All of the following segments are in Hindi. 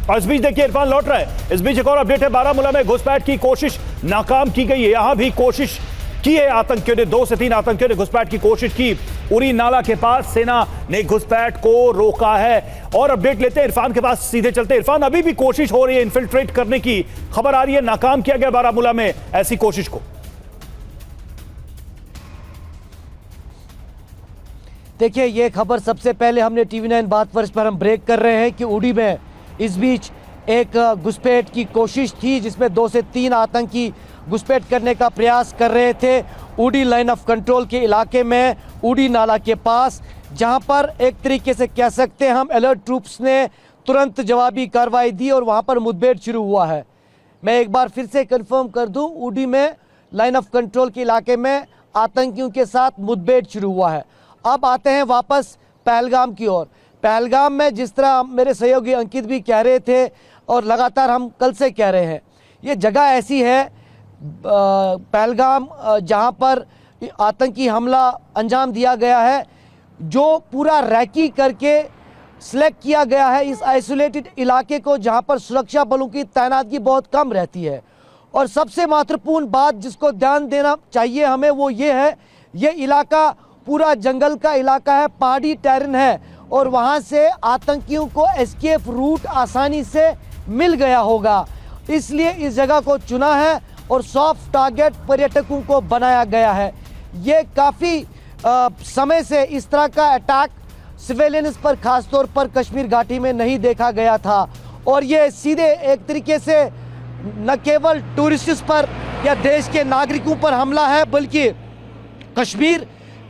और इस बीच देखिए इरफान लौट रहा है। इस बीच एक और अपडेट है, बारामूला में घुसपैठ की कोशिश नाकाम की गई है। यहां भी कोशिश की है आतंकियों ने, 2 से 3 आतंकियों ने घुसपैठ की कोशिश की। उरी नाला के पास सेना ने घुसपैठ को रोका है। और अपडेट लेते हैं इरफान के पास, सीधे चलते हैं। इरफान, अभी भी कोशिश हो रही है इन्फिल्ट्रेट करने की, खबर आ रही है नाकाम किया गया बारामूला में ऐसी कोशिश को। देखिए, ये खबर सबसे पहले हमने TV9 बात वर्ष पर हम ब्रेक कर रहे हैं कि उड़ी में इस बीच एक घुसपैठ की कोशिश थी जिसमें 2 से 3 आतंकी घुसपैठ करने का प्रयास कर रहे थे उड़ी लाइन ऑफ कंट्रोल के इलाके में, उड़ी नाला के पास, जहां पर एक तरीके से कह सकते हैं हम अलर्ट ट्रूप्स ने तुरंत जवाबी कार्रवाई दी और वहां पर मुठभेड़ शुरू हुआ है। मैं एक बार फिर से कंफर्म कर दूं, उड़ी में लाइन ऑफ कंट्रोल के इलाके में आतंकियों के साथ मुठभेड़ शुरू हुआ है। अब आते हैं वापस पहलगाम की ओर। पहलगाम में जिस तरह मेरे सहयोगी अंकित भी कह रहे थे और लगातार हम कल से कह रहे हैं, ये जगह ऐसी है पहलगाम जहां पर आतंकी हमला अंजाम दिया गया है, जो पूरा रैकी करके सिलेक्ट किया गया है इस आइसोलेटेड इलाके को, जहां पर सुरक्षा बलों की तैनाती बहुत कम रहती है। और सबसे महत्वपूर्ण बात जिसको ध्यान देना चाहिए हमें वो ये है, ये इलाका पूरा जंगल का इलाका है, पहाड़ी टेरेन है और वहां से आतंकियों को एस्केप रूट आसानी से मिल गया होगा, इसलिए इस जगह को चुना है और सॉफ्ट टारगेट पर्यटकों को बनाया गया है। ये काफ़ी समय से इस तरह का अटैक सिविलियंस पर खासतौर पर कश्मीर घाटी में नहीं देखा गया था और ये सीधे एक तरीके से न केवल टूरिस्ट्स पर या देश के नागरिकों पर हमला है, बल्कि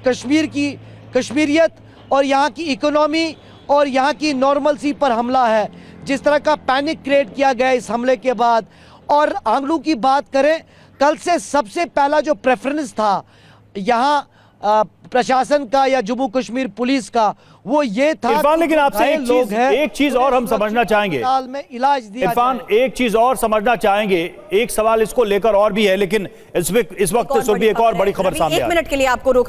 कश्मीर की कश्मीरियत और यहाँ की इकोनॉमी और यहाँ की नॉर्मलसी पर हमला है। जिस तरह का पैनिक क्रिएट किया गया इस हमले के बाद। और आंकड़ों की बात करें, कल से सबसे पहला जो प्रेफरेंस था यहाँ प्रशासन का या जम्मू कश्मीर पुलिस का, वो ये था। इरफान, लेकिन आपसे एक चीज और हम समझना चाहेंगे, में इलाज दिया इरफान एक चीज और समझना चाहेंगे, एक सवाल इसको लेकर और भी है, लेकिन इस वक्त सुबह एक और बड़ी खबर सामने आई। 1 मिनट के लिए आपको रोक